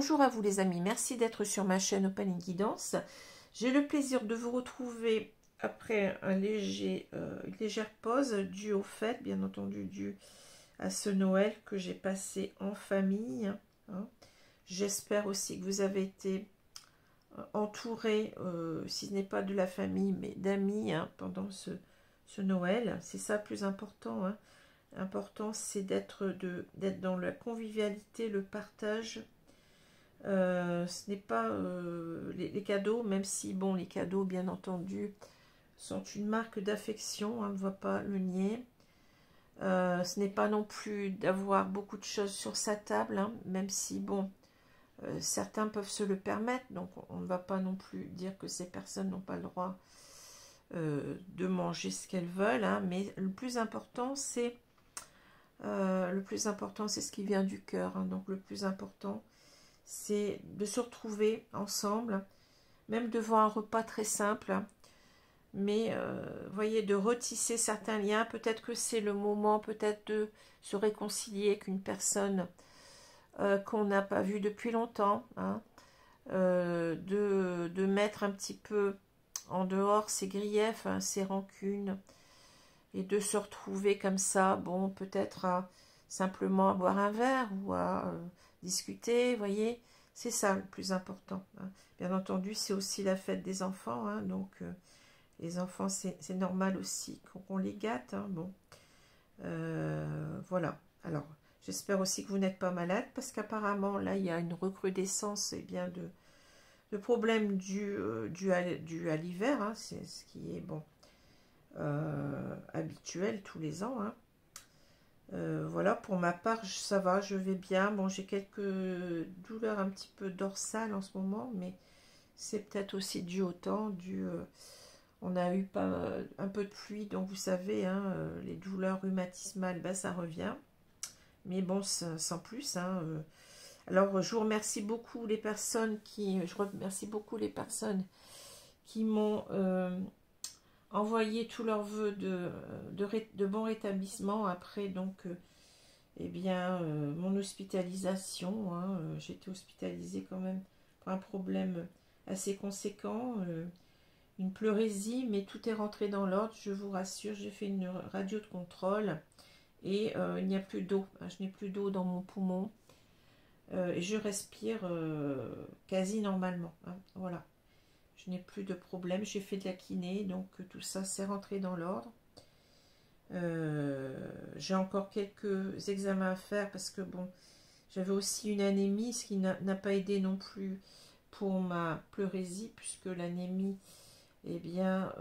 Bonjour à vous les amis, merci d'être sur ma chaîne Open Guidance. J'ai le plaisir de vous retrouver après une légère pause due au fait, bien entendu, due à ce Noël que j'ai passé en famille. J'espère aussi que vous avez été entourés, si ce n'est pas de la famille, mais d'amis pendant ce Noël. C'est ça le plus important. Important, c'est d'être dans la convivialité, le partage. Ce n'est pas les cadeaux, même si, bon, les cadeaux, bien entendu, sont une marque d'affection, on ne va pas le nier. Ce n'est pas non plus d'avoir beaucoup de choses sur sa table, même si, bon, certains peuvent se le permettre, donc on ne va pas non plus dire que ces personnes n'ont pas le droit de manger ce qu'elles veulent, mais le plus important, c'est ce qui vient du cœur, donc le plus important, c'est de se retrouver ensemble, même devant un repas très simple, mais voyez, de retisser certains liens. Peut-être que c'est le moment, peut-être de se réconcilier avec une personne qu'on n'a pas vue depuis longtemps, de mettre un petit peu en dehors ses griefs, ses rancunes, et de se retrouver comme ça, bon, peut-être à simplement boire un verre ou à discuter, voyez, c'est ça le plus important. Bien entendu, c'est aussi la fête des enfants, donc les enfants, c'est normal aussi qu'on les gâte, bon. Voilà, alors, j'espère aussi que vous n'êtes pas malade, parce qu'apparemment, là, il y a une recrudescence bien, de problèmes dus à l'hiver, c'est ce qui est, bon, habituel tous les ans, voilà, pour ma part, ça va, je vais bien. Bon, j'ai quelques douleurs un petit peu dorsales en ce moment, mais c'est peut-être aussi dû au temps, on a eu un peu de pluie, donc vous savez, les douleurs rhumatismales, ça revient. Mais bon, sans plus, Alors, je vous remercie beaucoup les personnes qui m'ont envoyé tous leurs vœux de bon rétablissement après, donc, eh bien, mon hospitalisation. J'ai été hospitalisée quand même pour un problème assez conséquent, une pleurésie, mais tout est rentré dans l'ordre, je vous rassure. J'ai fait une radio de contrôle et il n'y a plus d'eau. Je n'ai plus d'eau dans mon poumon et je respire quasi normalement. Voilà. Je n'ai plus de problème, j'ai fait de la kiné, donc tout ça s'est rentré dans l'ordre. J'ai encore quelques examens à faire parce que, bon, j'avais aussi une anémie, ce qui n'a pas aidé non plus pour ma pleurésie, puisque l'anémie, eh bien,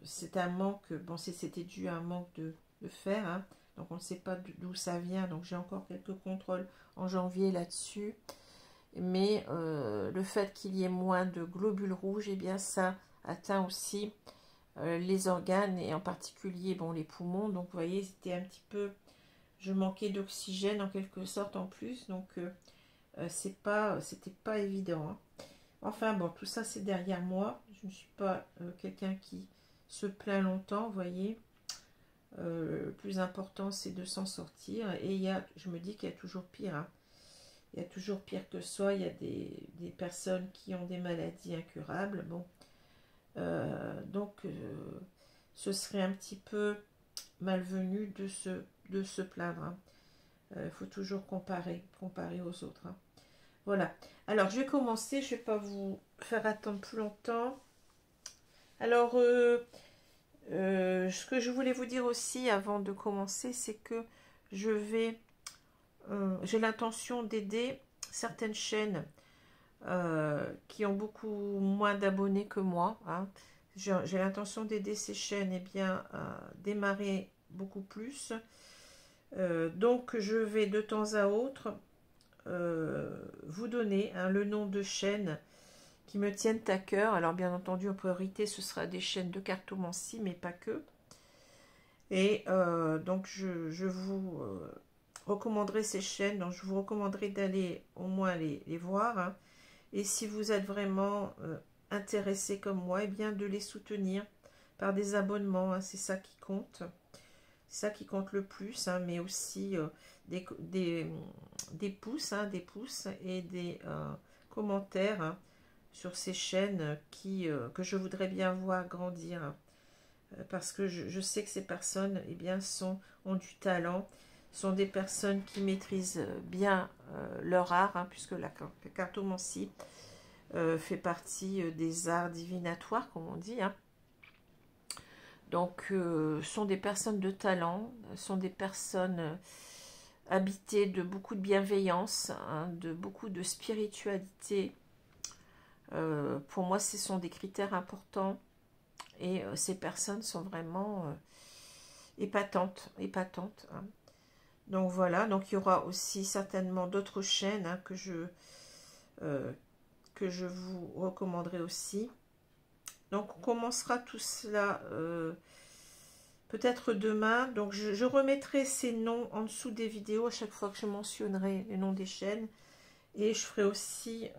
c'est un manque, bon, c'était dû à un manque de fer, donc on ne sait pas d'où ça vient, donc j'ai encore quelques contrôles en janvier là-dessus. Mais le fait qu'il y ait moins de globules rouges, eh bien ça atteint aussi les organes et en particulier, bon, les poumons. Donc vous voyez, c'était un petit peu, je manquais d'oxygène en quelque sorte en plus, donc c'était pas évident. Enfin bon, tout ça c'est derrière moi. Je ne suis pas quelqu'un qui se plaint longtemps, vous voyez. Le plus important c'est de s'en sortir, et je me dis qu'il y a toujours pire. Il y a toujours pire que soi. Il y a des personnes qui ont des maladies incurables. Bon, donc ce serait un petit peu malvenu de se plaindre. Il faut toujours comparer aux autres. Voilà. Alors, je vais commencer. Je ne vais pas vous faire attendre plus longtemps. Alors, ce que je voulais vous dire aussi avant de commencer, c'est que j'ai l'intention d'aider certaines chaînes qui ont beaucoup moins d'abonnés que moi. J'ai l'intention d'aider ces chaînes, bien, à démarrer beaucoup plus. Donc, je vais de temps à autre vous donner le nom de chaînes qui me tiennent à cœur. Alors, bien entendu, en priorité, ce sera des chaînes de cartomancie, mais pas que. Et donc, je vous recommanderai ces chaînes. Donc, je vous recommanderai d'aller au moins les voir. Et si vous êtes vraiment intéressé comme moi, bien de les soutenir par des abonnements. C'est ça qui compte. C'est ça qui compte le plus, hein, mais aussi des pouces, hein, des pouces et des commentaires, hein, sur ces chaînes que je voudrais bien voir grandir, hein, parce que je sais que ces personnes, eh bien, ont du talent, sont des personnes qui maîtrisent bien leur art, hein, puisque la cartomancie fait partie des arts divinatoires, comme on dit, hein. Donc, sont des personnes de talent, sont des personnes habitées de beaucoup de bienveillance, hein, de beaucoup de spiritualité. Pour moi, ce sont des critères importants. Et ces personnes sont vraiment épatantes, hein. Donc voilà, donc il y aura aussi certainement d'autres chaînes, hein, que je vous recommanderai aussi. Donc on commencera tout cela peut-être demain. Donc je remettrai ces noms en dessous des vidéos à chaque fois que je mentionnerai les noms des chaînes. Et je ferai aussi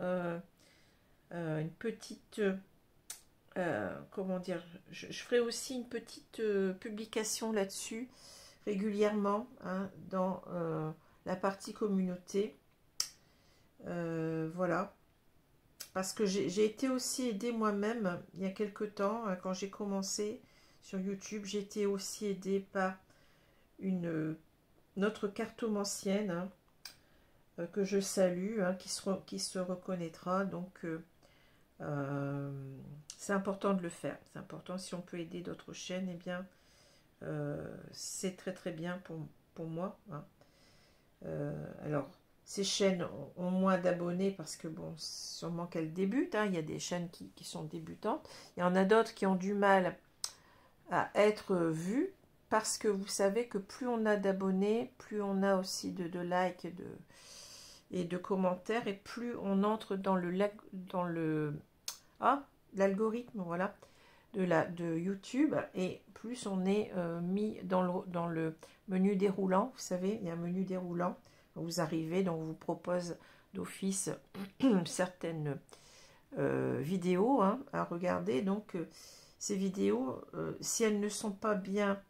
une petite... comment dire, je ferai aussi une petite publication là-dessus régulièrement, hein, dans la partie communauté. Voilà, parce que j'ai été aussi aidée moi-même il y a quelque temps, hein, quand j'ai commencé sur YouTube. J'ai été aussi aidée par notre cartomancienne, hein, que je salue, hein, qui se reconnaîtra. Donc c'est important de le faire. C'est important, si on peut aider d'autres chaînes, eh bien, c'est très très bien pour moi, hein. Alors, ces chaînes ont moins d'abonnés parce que, bon, sûrement qu'elles débutent, hein. Il y a des chaînes qui sont débutantes. Il y en a d'autres qui ont du mal à être vues parce que vous savez que plus on a d'abonnés, plus on a aussi de likes et de commentaires, et plus on entre dans l'algorithme, voilà, de YouTube, et plus on est mis dans le menu déroulant. Vous savez, il y a un menu déroulant. Vous arrivez, donc on vous propose d'office certaines vidéos, hein, à regarder. Donc ces vidéos, si elles ne sont pas bien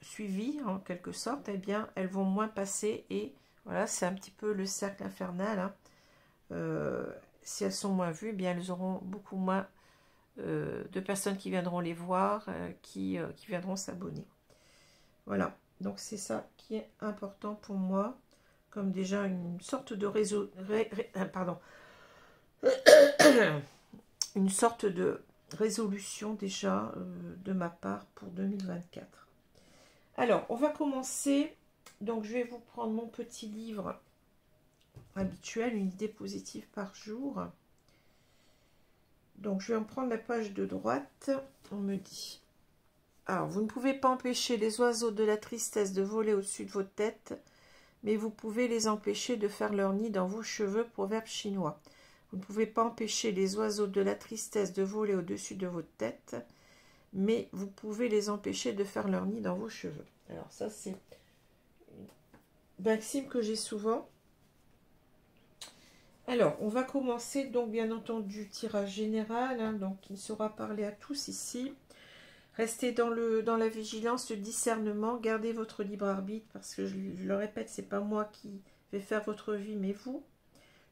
suivies en quelque sorte, eh bien elles vont moins passer. Et voilà, c'est un petit peu le cercle infernal, hein. Si elles sont moins vues, eh bien elles auront beaucoup moins de personnes qui viendront les voir, qui viendront s'abonner. Voilà, donc c'est ça qui est important pour moi, comme déjà une sorte de une sorte de résolution déjà de ma part pour 2024. Alors, on va commencer. Donc, je vais vous prendre mon petit livre habituel, une idée positive par jour. Donc, je vais en prendre la page de droite. On me dit: alors, vous ne pouvez pas empêcher les oiseaux de la tristesse de voler au-dessus de votre tête, mais vous pouvez les empêcher de faire leur nid dans vos cheveux. Proverbe chinois. Vous ne pouvez pas empêcher les oiseaux de la tristesse de voler au-dessus de votre tête, mais vous pouvez les empêcher de faire leur nid dans vos cheveux. Alors ça, c'est une maxime que j'ai souvent. Alors, on va commencer, donc bien entendu, tirage général, hein, donc il sera parlé à tous ici. Restez dans la vigilance, le discernement, gardez votre libre arbitre, parce que je le répète, c'est pas moi qui vais faire votre vie, mais vous.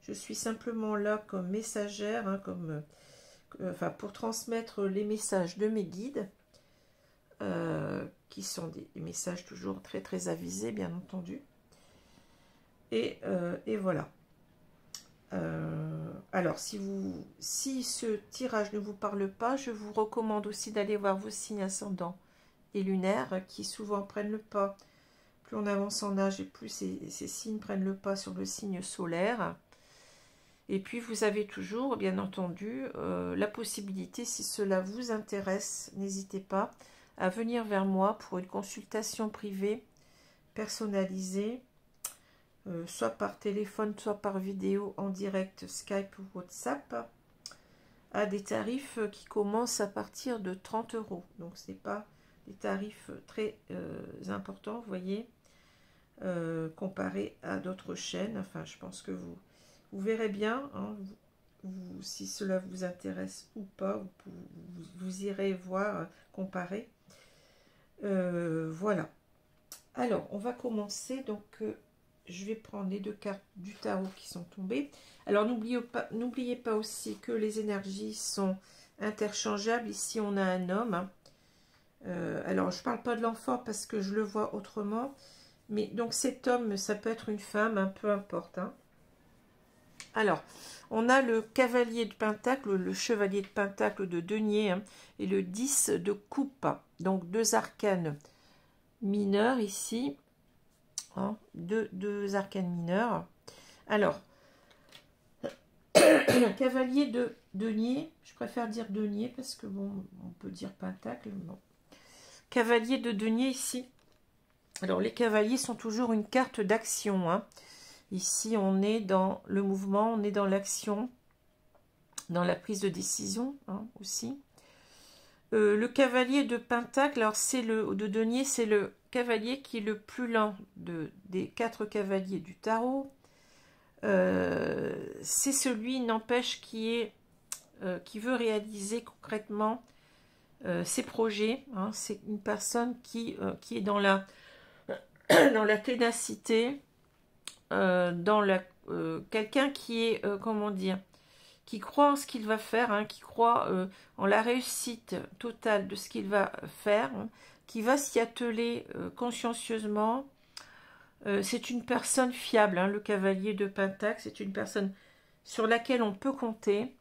Je suis simplement là comme messagère, hein, enfin, pour transmettre les messages de mes guides, qui sont des messages toujours très très avisés, bien entendu. Et voilà. Alors, si ce tirage ne vous parle pas, je vous recommande aussi d'aller voir vos signes ascendants et lunaires, qui souvent prennent le pas. Plus on avance en âge, et plus ces signes prennent le pas sur le signe solaire. Et puis, vous avez toujours, bien entendu, la possibilité, si cela vous intéresse, n'hésitez pas à venir vers moi pour une consultation privée, personnalisée, soit par téléphone, soit par vidéo, en direct, Skype ou WhatsApp, à des tarifs qui commencent à partir de 30 €. Donc, ce n'est pas des tarifs très importants, vous voyez, comparé à d'autres chaînes. Enfin, je pense que vous verrez bien, hein, si cela vous intéresse ou pas. Vous irez voir, comparer. Voilà. Alors, on va commencer. Donc, je vais prendre les deux cartes du tarot qui sont tombées. Alors, n'oubliez pas aussi que les énergies sont interchangeables. Ici, on a un homme. Hein. Alors, je ne parle pas de l'enfant parce que je le vois autrement. Mais donc, cet homme, ça peut être une femme, hein, peu importe. Hein. Alors, on a le cavalier de pentacle, le chevalier de pentacle de denier, hein, et le 10 de coupe. Donc, deux arcanes mineurs ici. Hein, deux arcanes mineurs. Alors, cavalier de denier, je préfère dire denier parce que bon, on peut dire pentacle. Bon. Cavalier de denier ici. Alors, les cavaliers sont toujours une carte d'action. Hein. Ici, on est dans le mouvement, on est dans l'action, dans la prise de décision hein, aussi. Le cavalier de pentacle, alors c'est le de denier, c'est le cavalier qui est le plus lent des 4 cavaliers du tarot. C'est celui, n'empêche, qui veut réaliser concrètement ses projets. Hein. C'est une personne qui est dans la ténacité, quelqu'un qui est, comment dire, qui croit en ce qu'il va faire, hein, qui croit en la réussite totale de ce qu'il va faire, hein, qui va s'y atteler consciencieusement. C'est une personne fiable, hein, le cavalier de Pentacle, c'est une personne sur laquelle on peut compter,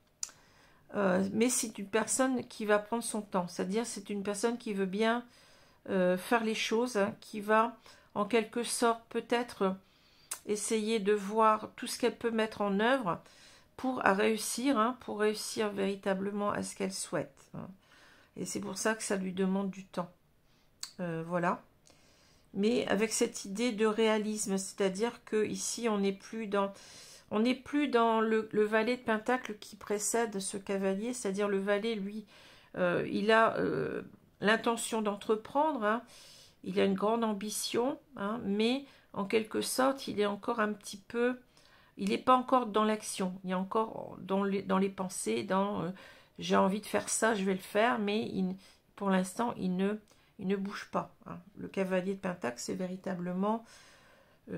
mais c'est une personne qui va prendre son temps, c'est-à-dire c'est une personne qui veut bien faire les choses, hein, qui va en quelque sorte peut-être essayer de voir tout ce qu'elle peut mettre en œuvre pour réussir véritablement à ce qu'elle souhaite. Hein. Et c'est pour ça que ça lui demande du temps. Voilà. Mais avec cette idée de réalisme, c'est-à-dire que ici on n'est plus dans le valet de pentacle qui précède ce cavalier, c'est-à-dire le valet, lui, il a l'intention d'entreprendre, hein, il a une grande ambition, hein, mais en quelque sorte, il est encore un petit peu, il n'est pas encore dans l'action, il est encore dans les pensées, dans j'ai envie de faire ça, je vais le faire, mais pour l'instant, il ne bouge pas. Hein. Le cavalier de pentacle, c'est véritablement, c'est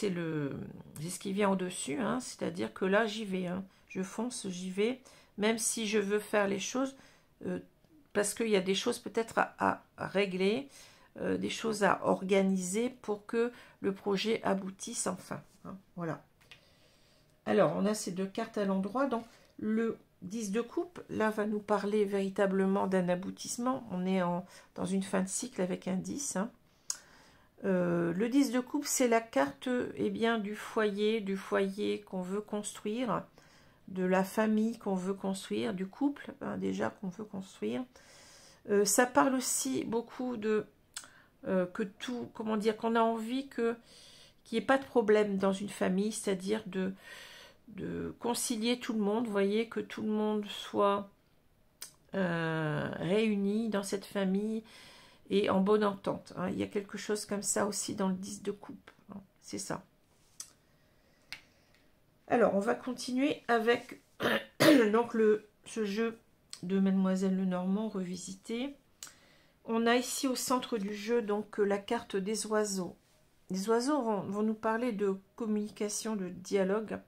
ce qui vient au-dessus, hein, c'est-à-dire que là, j'y vais, hein, je fonce, j'y vais, même si je veux faire les choses, parce qu'il y a des choses peut-être à régler, des choses à organiser pour que le projet aboutisse enfin. Hein, voilà. Alors, on a ces deux cartes à l'endroit. Donc, le 10 de coupe, là, va nous parler véritablement d'un aboutissement. On est dans une fin de cycle avec un 10. Hein. Le 10 de coupe, c'est la carte du foyer qu'on veut construire, de la famille qu'on veut construire, du couple hein, déjà qu'on veut construire. Ça parle aussi beaucoup de qu'on a envie qu'il n'y ait pas de problème dans une famille, c'est-à-dire de concilier tout le monde, vous voyez, que tout le monde soit réuni dans cette famille et en bonne entente. Hein. Il y a quelque chose comme ça aussi dans le 10 de coupe, hein. C'est ça. Alors, on va continuer avec donc ce jeu de Mademoiselle Lenormand revisité. On a ici au centre du jeu donc la carte des oiseaux. Les oiseaux vont nous parler de communication, de dialogue.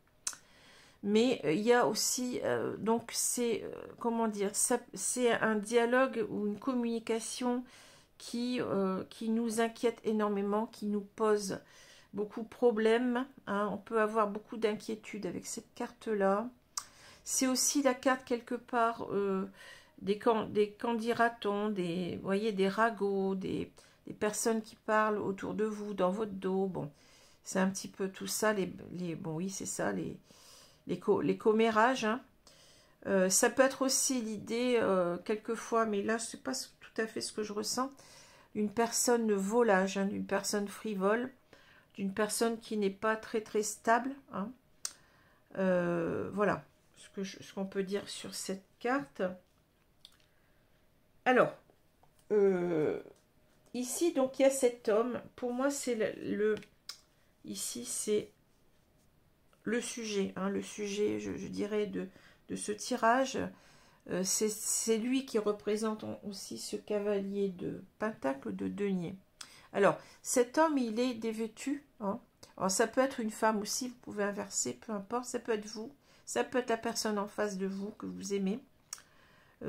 Mais il y a aussi, donc c'est, comment dire, c'est un dialogue ou une communication qui nous inquiète énormément, qui nous pose beaucoup de problèmes. Hein. On peut avoir beaucoup d'inquiétudes avec cette carte-là. C'est aussi la carte quelque part des candidatons, vous voyez, des ragots, des personnes qui parlent autour de vous, dans votre dos. Bon, c'est un petit peu tout ça, bon oui, c'est ça, les commérages. Hein. Ça peut être aussi l'idée, quelquefois, mais là, c'est pas tout à fait ce que je ressens, d'une personne de volage, hein, d'une personne frivole, d'une personne qui n'est pas très très stable. Hein. Voilà ce qu'on peut dire sur cette carte. Alors, ici, donc, il y a cet homme. Pour moi, c'est ici, c'est le sujet. Hein, le sujet, je dirais, de ce tirage. C'est lui qui représente aussi ce cavalier de Pentacle, de denier. Alors, cet homme, il est dévêtu. Hein. Alors, ça peut être une femme aussi, vous pouvez inverser, peu importe. Ça peut être vous, ça peut être la personne en face de vous que vous aimez.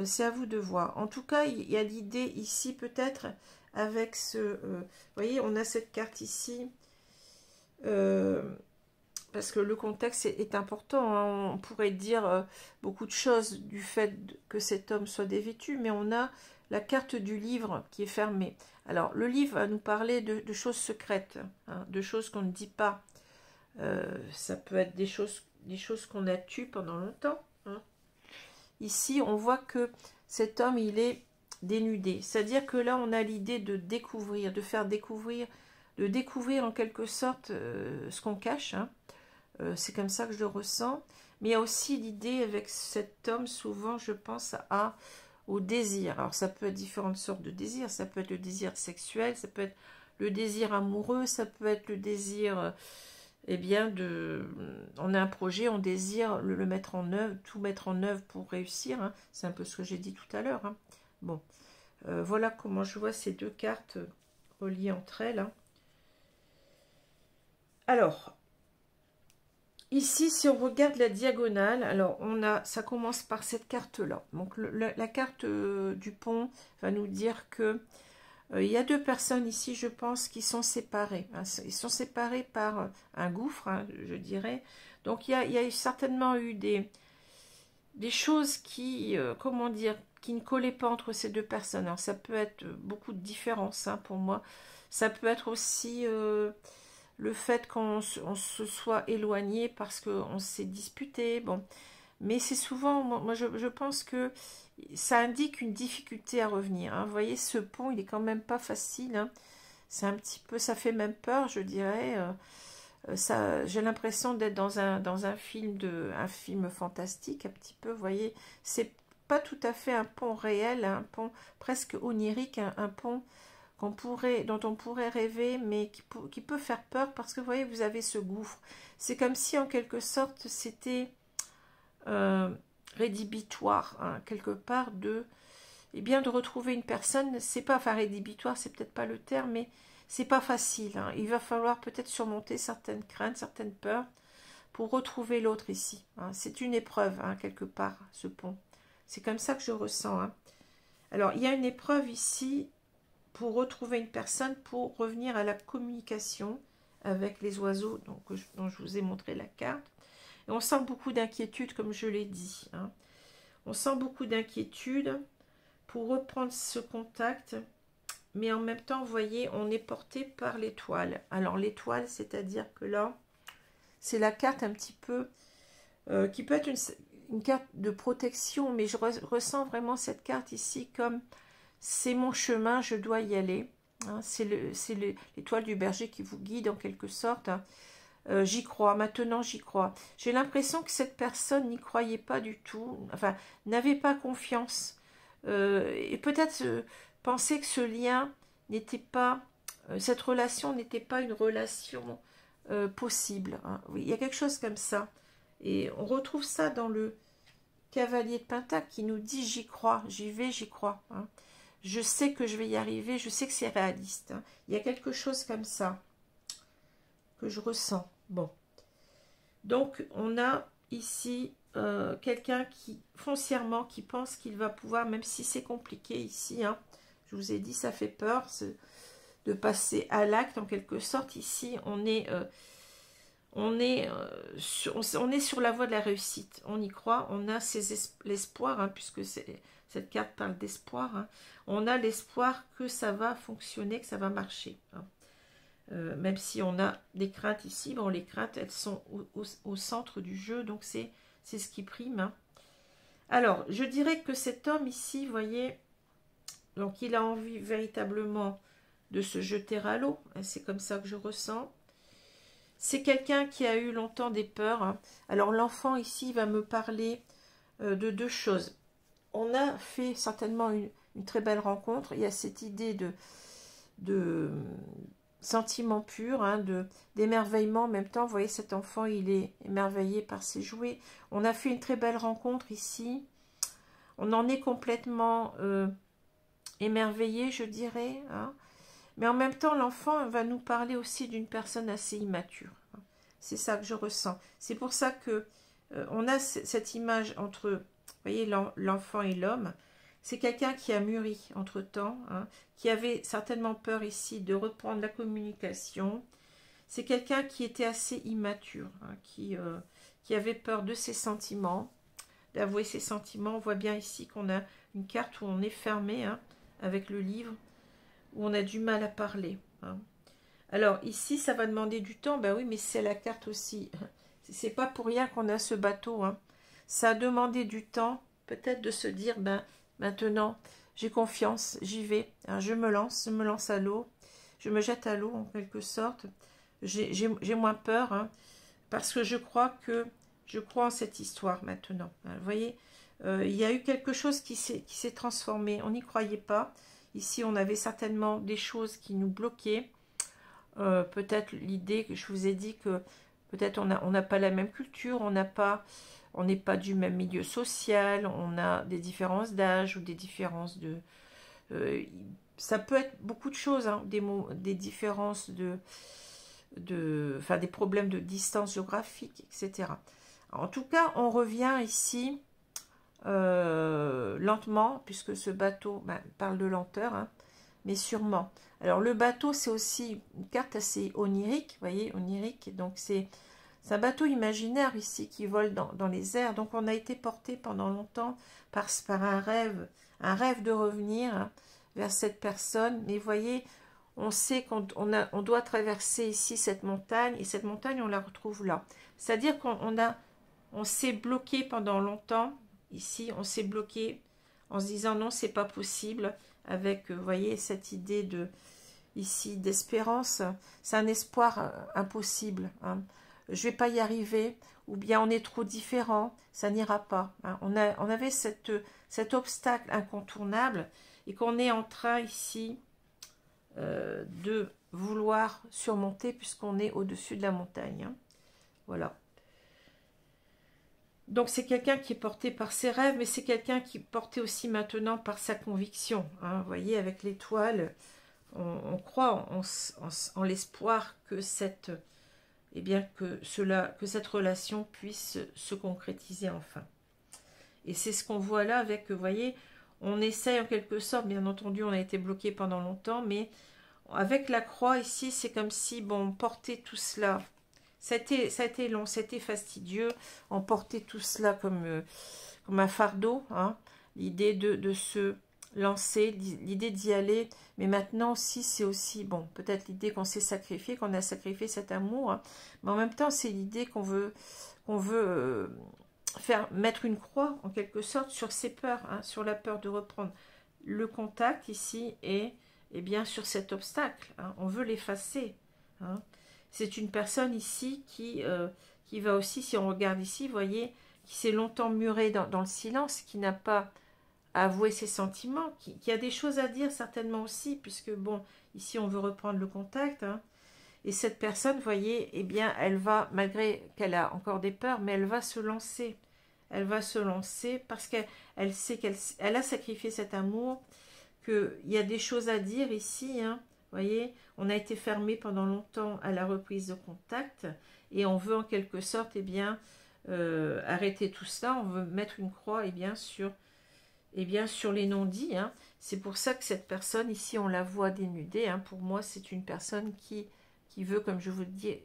C'est à vous de voir. En tout cas, il y a l'idée ici, peut-être, avec ce... vous voyez, on a cette carte ici. Parce que le contexte est important. Hein. On pourrait dire beaucoup de choses du fait que cet homme soit dévêtu, mais on a la carte du livre qui est fermée. Alors, le livre va nous parler de choses secrètes, hein, de choses qu'on ne dit pas. Ça peut être des choses qu'on a tues pendant longtemps. Hein. Ici, on voit que cet homme, il est dénudé. C'est-à-dire que là, on a l'idée de découvrir, de faire découvrir, de découvrir en quelque sorte ce qu'on cache. Hein. C'est comme ça que je le ressens. Mais il y a aussi l'idée avec cet homme, souvent, je pense au désir. Alors, ça peut être différentes sortes de désirs. Ça peut être le désir sexuel, ça peut être le désir amoureux, ça peut être le désir... eh bien, on a un projet, on désire le mettre en œuvre, tout mettre en œuvre pour réussir. Hein. C'est un peu ce que j'ai dit tout à l'heure. Hein. Bon, voilà comment je vois ces deux cartes reliées entre elles. Hein. Alors, ici, si on regarde la diagonale, alors ça commence par cette carte-là. Donc, la carte du pont va nous dire que il y a deux personnes ici, je pense, qui sont séparées. Hein. Ils sont séparés par un gouffre, hein, je dirais. Donc, il y a certainement eu des choses qui, comment dire, qui ne collaient pas entre ces deux personnes. Alors, ça peut être beaucoup de différences, hein, pour moi. Ça peut être aussi le fait qu'on se soit éloigné parce qu'on s'est disputé. Bon, mais c'est souvent, moi je pense que ça indique une difficulté à revenir. Hein. Vous voyez, ce pont, il est quand même pas facile. Hein. C'est un petit peu, ça fait même peur, je dirais. J'ai l'impression d'être dans un film fantastique, un petit peu. Vous voyez, c'est pas tout à fait un pont réel, un pont presque onirique, un pont dont on pourrait rêver, mais qui peut faire peur parce que vous voyez, vous avez ce gouffre. C'est comme si en quelque sorte c'était rédhibitoire, hein, quelque part eh bien, de retrouver une personne. C'est pas, enfin rédhibitoire, c'est peut-être pas le terme, mais c'est pas facile. Hein. Il va falloir peut-être surmonter certaines craintes, certaines peurs pour retrouver l'autre ici. Hein. C'est une épreuve, hein, quelque part, ce pont. C'est comme ça que je ressens. Hein. Alors, il y a une épreuve ici pour retrouver une personne, pour revenir à la communication avec les oiseaux dont je vous ai montré la carte. Et on sent beaucoup d'inquiétude, comme je l'ai dit. Hein. On sent beaucoup d'inquiétude pour reprendre ce contact, mais en même temps, vous voyez, on est porté par l'étoile. Alors l'étoile, c'est-à-dire que là, c'est la carte un petit peu, qui peut être une carte de protection, mais je ressens vraiment cette carte ici comme c'est mon chemin, je dois y aller. Hein, c'est l'étoile du berger qui vous guide en quelque sorte. Hein. J'y crois, maintenant j'y crois. J'ai l'impression que cette personne n'y croyait pas du tout, enfin, n'avait pas confiance. Et peut-être pensait que ce lien n'était pas, cette relation n'était pas une relation possible. Hein. Oui, il y a quelque chose comme ça. Et on retrouve ça dans le cavalier de Pentacle qui nous dit j'y crois, j'y vais, j'y crois. Hein. Je sais que je vais y arriver, je sais que c'est réaliste. Hein. Il y a quelque chose comme ça que je ressens. Bon. Donc, on a ici quelqu'un qui, foncièrement, qui pense qu'il va pouvoir, même si c'est compliqué ici, hein, je vous ai dit, ça fait peur de passer à l'acte, en quelque sorte. Ici, on est sur la voie de la réussite. On y croit, on a l'espoir, hein, puisque cette carte parle d'espoir. Hein. On a l'espoir que ça va fonctionner, que ça va marcher. Hein. Même si on a des craintes ici, bon, les craintes, elles sont au centre du jeu, donc c'est ce qui prime. Hein. Alors, je dirais que cet homme ici, vous voyez, donc il a envie véritablement de se jeter à l'eau, hein, c'est comme ça que je ressens. C'est quelqu'un qui a eu longtemps des peurs. Hein. Alors, l'enfant ici va me parler de deux choses. On a fait certainement une très belle rencontre, il y a cette idée de sentiment pur, hein, d'émerveillement en même temps. Vous voyez, cet enfant, il est émerveillé par ses jouets. On a fait une très belle rencontre ici. on en est complètement émerveillé, je dirais. Hein. Mais en même temps, l'enfant va nous parler aussi d'une personne assez immature. Hein. C'est ça que je ressens. C'est pour ça que on a cette image entre, vous voyez, l'enfant et l'homme. C'est quelqu'un qui a mûri entre-temps, hein, qui avait certainement peur ici de reprendre la communication. C'est quelqu'un qui était assez immature, hein, qui avait peur de ses sentiments, d'avouer ses sentiments. On voit bien ici qu'on a une carte où on est fermé, hein, avec le livre, où on a du mal à parler. Hein. Alors ici, ça va demander du temps. Ben oui, mais c'est la carte aussi. C'est pas pour rien qu'on a ce bateau. Hein. Ça a demandé du temps, peut-être de se dire, ben maintenant, j'ai confiance, j'y vais. Hein, je me lance à l'eau. Je me jette à l'eau en quelque sorte. J'ai moins peur, hein, parce que je crois en cette histoire maintenant. Hein, vous voyez, il y a eu quelque chose qui s'est transformé. On n'y croyait pas. Ici, on avait certainement des choses qui nous bloquaient. Peut-être l'idée que je vous ai dit que peut-être on n'a pas la même culture, on n'est pas du même milieu social, on a des différences d'âge ou des différences de... ça peut être beaucoup de choses, hein, des différences enfin des problèmes de distance géographique, etc. En tout cas, on revient ici lentement, puisque ce bateau parle de lenteur, hein, mais sûrement. Alors le bateau, c'est aussi une carte assez onirique, vous voyez, onirique, donc c'est un bateau imaginaire ici qui vole dans les airs, donc on a été porté pendant longtemps par un rêve de revenir, hein, vers cette personne, mais vous voyez, on sait qu'on doit traverser ici cette montagne, et cette montagne, on la retrouve là. C'est-à-dire on s'est bloqué pendant longtemps, ici, on s'est bloqué en se disant non, c'est pas possible, avec, vous voyez, cette idée ici d'espérance, c'est un espoir impossible, hein. Je vais pas y arriver, ou bien on est trop différent, ça n'ira pas, hein. On avait cet obstacle incontournable, et qu'on est en train ici de vouloir surmonter, puisqu'on est au-dessus de la montagne, hein. Voilà. Donc c'est quelqu'un qui est porté par ses rêves, mais c'est quelqu'un qui est porté aussi maintenant par sa conviction, hein. Vous voyez, avec l'étoile, on croit en l'espoir que cette relation puisse se concrétiser enfin. Et c'est ce qu'on voit là avec, vous voyez, on essaye en quelque sorte, bien entendu, on a été bloqué pendant longtemps, mais avec la croix ici, c'est comme si, bon, on portait tout cela. Ça a été long, c'était fastidieux, on portait tout cela comme un fardeau, hein. L'idée de se lancer, l'idée d'y aller, mais maintenant aussi, c'est aussi, bon, peut-être l'idée qu'on s'est sacrifié, qu'on a sacrifié cet amour, hein, mais en même temps, c'est l'idée qu'on veut mettre une croix, en quelque sorte, sur ses peurs, hein, sur la peur de reprendre le contact ici, et bien sur cet obstacle, hein, on veut l'effacer, hein. C'est une personne ici qui va aussi, si on regarde ici, vous voyez, qui s'est longtemps murée dans le silence, qui n'a pas avoué ses sentiments, qui a des choses à dire certainement aussi, puisque, bon, ici on veut reprendre le contact, hein. Et cette personne, vous voyez, eh bien, elle va, malgré qu'elle a encore des peurs, mais elle va se lancer. Elle va se lancer parce qu'elle sait qu'elle a sacrifié cet amour, qu'il y a des choses à dire ici, hein. Vous voyez, on a été fermé pendant longtemps à la reprise de contact, et on veut en quelque sorte, eh bien, arrêter tout ça. On veut mettre une croix, sur les non-dits, hein. C'est pour ça que cette personne ici, on la voit dénudée, hein. Pour moi, c'est une personne qui veut, comme je vous le dis,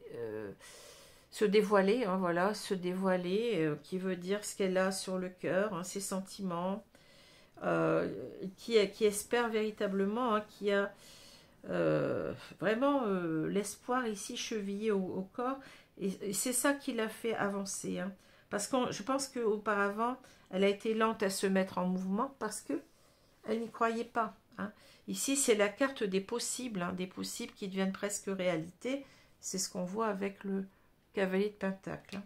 se dévoiler, hein, voilà, se dévoiler, qui veut dire ce qu'elle a sur le cœur, hein, ses sentiments, qui espère véritablement, hein, qui a vraiment l'espoir ici chevillé au corps, et c'est ça qui l'a fait avancer, hein. Parce que je pense qu'auparavant, elle a été lente à se mettre en mouvement parce que elle n'y croyait pas, hein. Ici, c'est la carte des possibles, hein, des possibles qui deviennent presque réalité. C'est ce qu'on voit avec le cavalier de Pentacle, hein.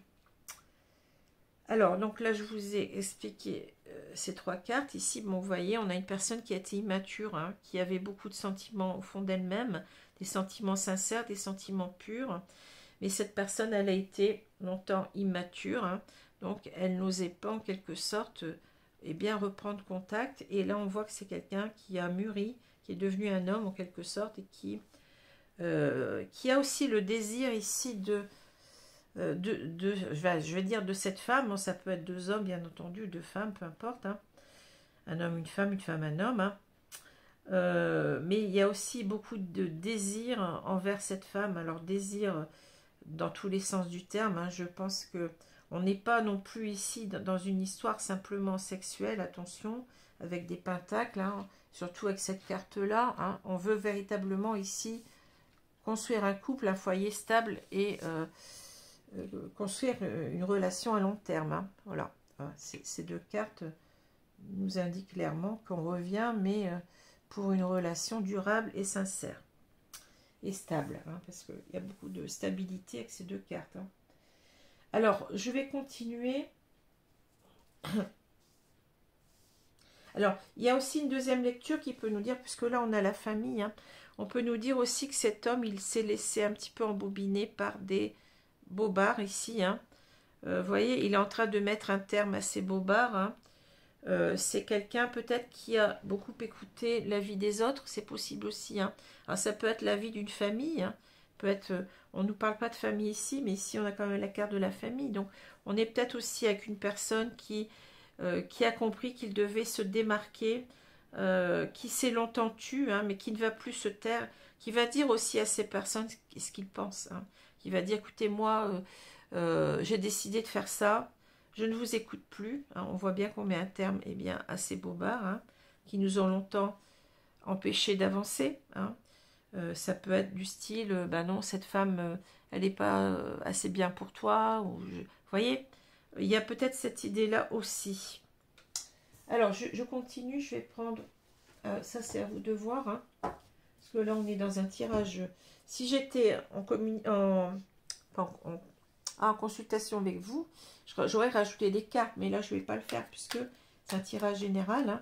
Alors, donc là, je vous ai expliqué ces trois cartes. Ici, bon, vous voyez, on a une personne qui a été immature, hein, qui avait beaucoup de sentiments au fond d'elle-même, des sentiments sincères, des sentiments purs. Mais cette personne, elle a été longtemps immature, hein, donc elle n'osait pas en quelque sorte eh bien, reprendre contact. Et là, on voit que c'est quelqu'un qui a mûri, qui est devenu un homme en quelque sorte, et qui a aussi le désir ici je vais dire de cette femme. Bon, ça peut être deux hommes, bien entendu, deux femmes, peu importe. Hein. Un homme, une femme, un homme. Hein. Mais il y a aussi beaucoup de désir envers cette femme. Alors, désir dans tous les sens du terme. Hein. Je pense que on n'est pas non plus ici dans une histoire simplement sexuelle, attention, avec des pentacles, hein, surtout avec cette carte-là. Hein. On veut véritablement ici construire un couple, un foyer stable et construire une relation à long terme. Hein. Voilà, ces deux cartes nous indiquent clairement qu'on revient, mais pour une relation durable et sincère et stable, hein, parce qu'il y a beaucoup de stabilité avec ces deux cartes. Hein. Alors, je vais continuer. Alors, il y a aussi une deuxième lecture qui peut nous dire, puisque là on a la famille, hein, on peut nous dire aussi que cet homme, il s'est laissé un petit peu embobiner par des bobards ici. Hein. Vous voyez, il est en train de mettre un terme à ces bobards. Hein. C'est quelqu'un peut-être qui a beaucoup écouté la vie des autres, c'est possible aussi. Hein. Alors, ça peut être la vie d'une famille, hein. Peut être, on ne nous parle pas de famille ici, mais ici on a quand même la carte de la famille. Donc on est peut-être aussi avec une personne qui a compris qu'il devait se démarquer, qui s'est longtemps tu, hein, mais qui ne va plus se taire, qui va dire aussi à ces personnes ce qu'il pense. Hein. Qui va dire, écoutez, moi, j'ai décidé de faire ça, je ne vous écoute plus. Hein. On voit bien qu'on met un terme bien, à ces bobards, hein, qui nous ont longtemps empêchés d'avancer. Hein. Ça peut être du style, ben non, cette femme, elle n'est pas assez bien pour toi. Ou vous voyez, il y a peut-être cette idée-là aussi. Alors, je continue, je vais prendre... ça, c'est à vous de voir. Hein, parce que là, on est dans un tirage. Si j'étais en consultation avec vous, j'aurais rajouté des cartes. Mais là, je ne vais pas le faire puisque c'est un tirage général. Hein,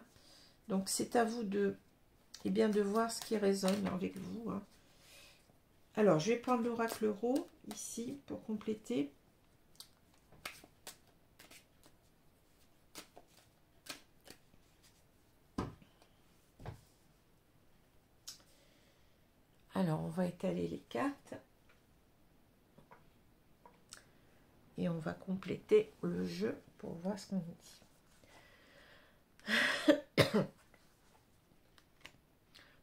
donc, c'est à vous de... et bien de voir ce qui résonne avec vous. Hein. Alors, je vais prendre l'oracle euro ici pour compléter. Alors, on va étaler les cartes. Et on va compléter le jeu pour voir ce qu'on nous dit.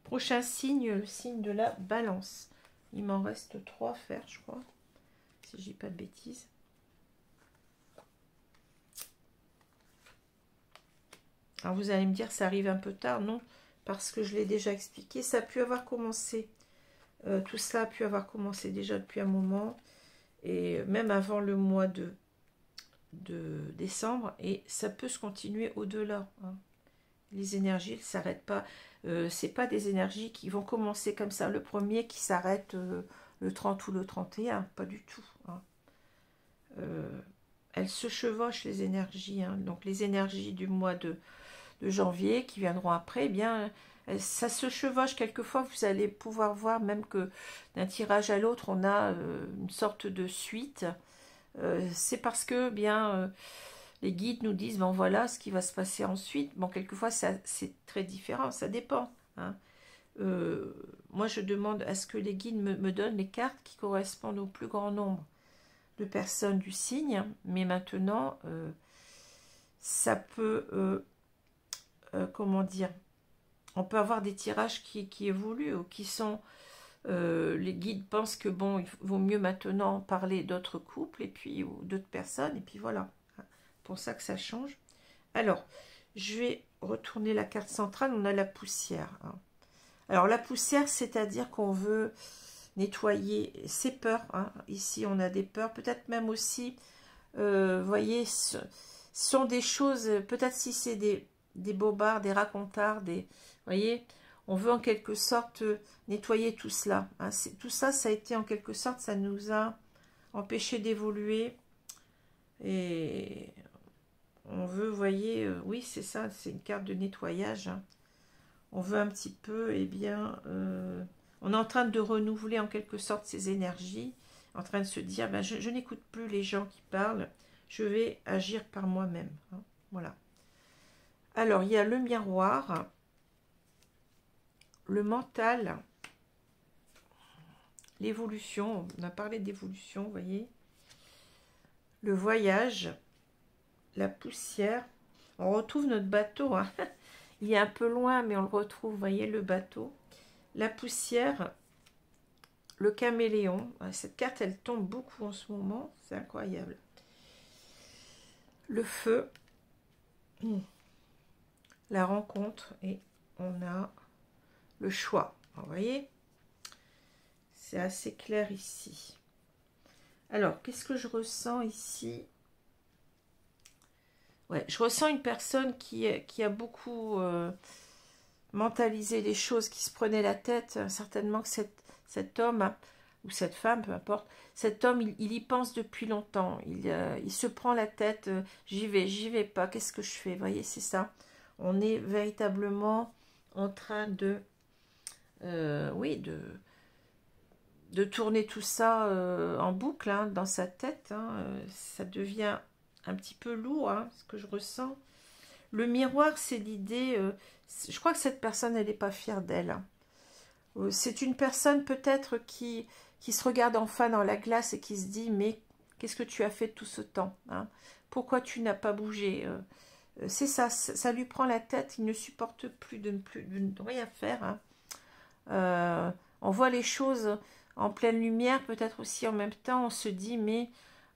Prochain signe, le signe de la balance. Il m'en reste 3 à faire, je crois. Si je dis pas de bêtises. Alors vous allez me dire, ça arrive un peu tard. Non, parce que je l'ai déjà expliqué. Ça a pu avoir commencé. Tout cela a pu avoir commencé déjà depuis un moment. Et même avant le mois de décembre. Et ça peut se continuer au-delà. Hein. Les énergies ne s'arrêtent pas. C'est pas des énergies qui vont commencer comme ça. Le premier qui s'arrête le 30 ou le 31, pas du tout. Hein. Elles se chevauchent les énergies. Hein. Donc les énergies du mois de janvier qui viendront après, eh bien ça se chevauche. Quelquefois vous allez pouvoir voir même que d'un tirage à l'autre on a une sorte de suite. C'est parce que bien les guides nous disent, bon voilà ce qui va se passer ensuite. Bon, quelquefois c'est très différent, ça dépend. Hein. Moi je demande à ce que les guides me donnent les cartes qui correspondent au plus grand nombre de personnes du signe. Mais maintenant, ça peut, comment dire, on peut avoir des tirages qui évoluent ou qui sont... les guides pensent que bon, il vaut mieux maintenant parler d'autres couples et puis ou d'autres personnes. Et puis voilà. Pour ça que ça change. Alors, je vais retourner la carte centrale. On a la poussière. Hein. Alors, la poussière, c'est-à-dire qu'on veut nettoyer ses peurs. Hein. Ici, on a des peurs. Peut-être même aussi, vous voyez, ce sont des choses, peut-être si c'est des bobards, des racontards, vous voyez, on veut en quelque sorte nettoyer tout cela. Hein. Tout ça, ça a été en quelque sorte, ça nous a empêché d'évoluer. Et... on veut, vous voyez, oui, c'est ça, c'est une carte de nettoyage. Hein. On veut un petit peu, eh bien, on est en train de renouveler en quelque sorte ces énergies, en train de se dire, ben, je n'écoute plus les gens qui parlent, je vais agir par moi-même. Hein. Voilà. Alors, il y a le miroir, le mental, l'évolution. On a parlé d'évolution, vous voyez. Le voyage, la poussière. On retrouve notre bateau. Hein. Il est un peu loin, mais on le retrouve, vous voyez, le bateau. La poussière, le caméléon. Cette carte, elle tombe beaucoup en ce moment. C'est incroyable. Le feu. La rencontre. Et on a le choix. Vous voyez, c'est assez clair ici. Alors, qu'est-ce que je ressens ici? Ouais, je ressens une personne qui a beaucoup mentalisé les choses, qui se prenait la tête. Certainement que cet homme, hein, ou cette femme, peu importe, cet homme, il y pense depuis longtemps. Il se prend la tête, j'y vais pas, qu'est-ce que je fais? Vous voyez, c'est ça. On est véritablement en train de... oui, de tourner tout ça en boucle hein, dans sa tête. Hein, ça devient un petit peu lourd, hein, ce que je ressens. Le miroir, c'est l'idée... je crois que cette personne, elle n'est pas fière d'elle. Hein. C'est une personne peut-être qui se regarde enfin dans la glace et qui se dit, mais qu'est-ce que tu as fait tout ce temps hein? Pourquoi tu n'as pas bougé c'est ça, ça lui prend la tête, il ne supporte plus de ne rien faire. Hein. On voit les choses en pleine lumière, peut-être aussi en même temps, on se dit, mais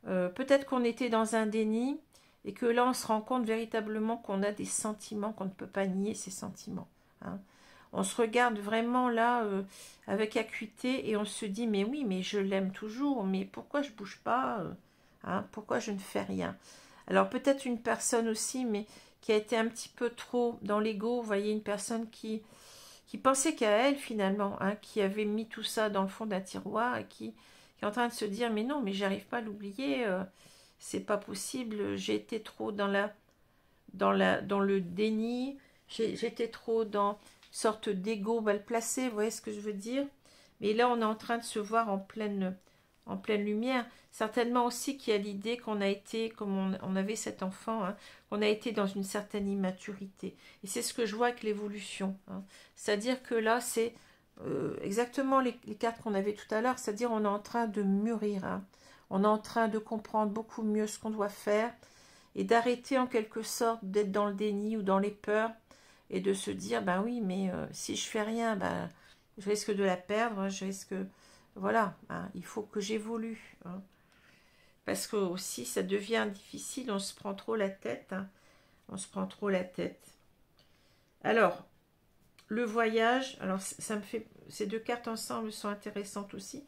peut-être qu'on était dans un déni, et que là, on se rend compte véritablement qu'on a des sentiments, qu'on ne peut pas nier ces sentiments. Hein. On se regarde vraiment là, avec acuité, et on se dit, mais oui, mais je l'aime toujours, mais pourquoi je ne bouge pas hein, pourquoi je ne fais rien? Alors peut-être une personne aussi, mais qui a été un petit peu trop dans l'ego, vous voyez, une personne qui pensait qu'à elle finalement, hein, qui avait mis tout ça dans le fond d'un tiroir et qui est en train de se dire mais non, mais j'arrive pas à l'oublier, c'est pas possible, j'ai été trop dans le déni, j'étais trop dans une sorte d'ego mal placé, vous voyez ce que je veux dire? Mais là on est en train de se voir en pleine lumière. Certainement aussi qu'il y a l'idée qu'on a été, comme on avait cet enfant, hein, on a été dans une certaine immaturité. Et c'est ce que je vois avec l'évolution. Hein. C'est-à-dire que là, c'est exactement les cartes qu'on avait tout à l'heure, c'est-à-dire on est en train de mûrir. Hein. On est en train de comprendre beaucoup mieux ce qu'on doit faire et d'arrêter en quelque sorte d'être dans le déni ou dans les peurs et de se dire, ben oui, mais si je fais rien, ben, je risque de la perdre, je risque... Voilà, hein, il faut que j'évolue. Hein. Parce que aussi, ça devient difficile, on se prend trop la tête. Hein. On se prend trop la tête. Alors, le voyage, alors ça me fait... Ces deux cartes ensemble sont intéressantes aussi.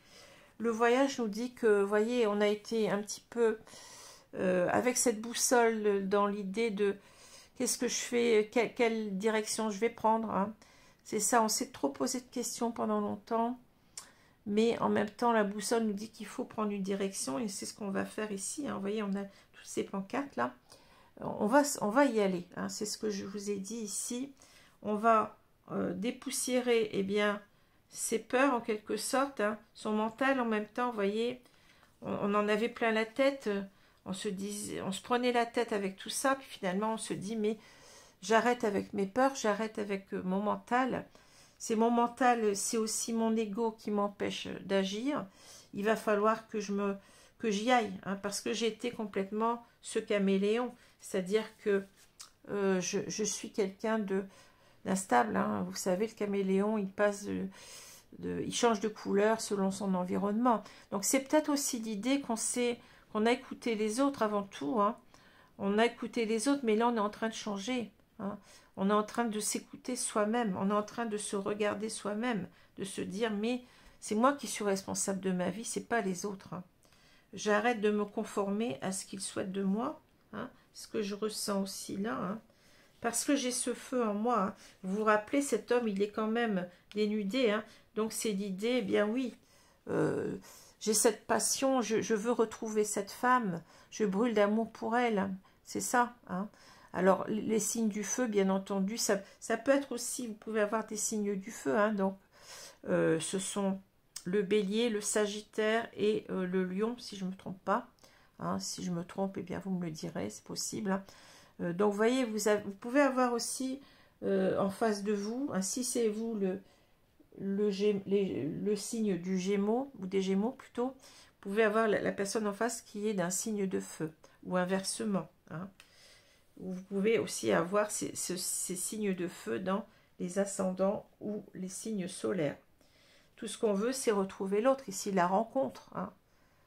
Le voyage nous dit que, vous voyez, on a été un petit peu avec cette boussole dans l'idée de qu'est-ce que je fais, quelle direction je vais prendre. Hein. C'est ça, on s'est trop posé de questions pendant longtemps. Mais en même temps, la boussole nous dit qu'il faut prendre une direction et c'est ce qu'on va faire ici. Hein. Vous voyez, on a toutes ces pancartes là. On va y aller. Hein. C'est ce que je vous ai dit ici. On va dépoussiérer eh bien, ses peurs en quelque sorte. Hein. Son mental en même temps, vous voyez, on en avait plein la tête. On se prenait la tête avec tout ça. Puis finalement, on se dit, mais j'arrête avec mes peurs, j'arrête avec mon mental. C'est mon mental, c'est aussi mon ego qui m'empêche d'agir. Il va falloir que j'y aille, hein, parce que j'ai été complètement ce caméléon. C'est-à-dire que je suis quelqu'un d'instable. Hein. Vous savez, le caméléon, il passe il change de couleur selon son environnement. Donc c'est peut-être aussi l'idée qu'on a écouté les autres avant tout. Hein. On a écouté les autres, mais là on est en train de changer. Hein. On est en train de s'écouter soi-même, on est en train de se regarder soi-même, de se dire, mais c'est moi qui suis responsable de ma vie, c'est pas les autres. Hein. J'arrête de me conformer à ce qu'ils souhaitent de moi, hein, ce que je ressens aussi là, hein, parce que j'ai ce feu en moi. Hein. Vous vous rappelez, cet homme, il est quand même dénudé, hein, donc c'est l'idée, eh bien oui, j'ai cette passion, je veux retrouver cette femme, je brûle d'amour pour elle, hein, c'est ça, hein. Alors, les signes du feu, bien entendu, ça peut être aussi, vous pouvez avoir des signes du feu. Hein, donc, ce sont le bélier, le sagittaire et le lion, si je ne me trompe pas. Hein, si je me trompe, eh bien, vous me le direz, c'est possible. Hein. Donc, vous voyez, vous pouvez avoir aussi en face de vous, hein, si c'est vous le signe du Gémeaux, ou des Gémeaux plutôt, vous pouvez avoir la personne en face qui est d'un signe de feu, ou inversement. Hein. Vous pouvez aussi avoir ces signes de feu dans les ascendants ou les signes solaires. Tout ce qu'on veut, c'est retrouver l'autre, ici la rencontre. Hein.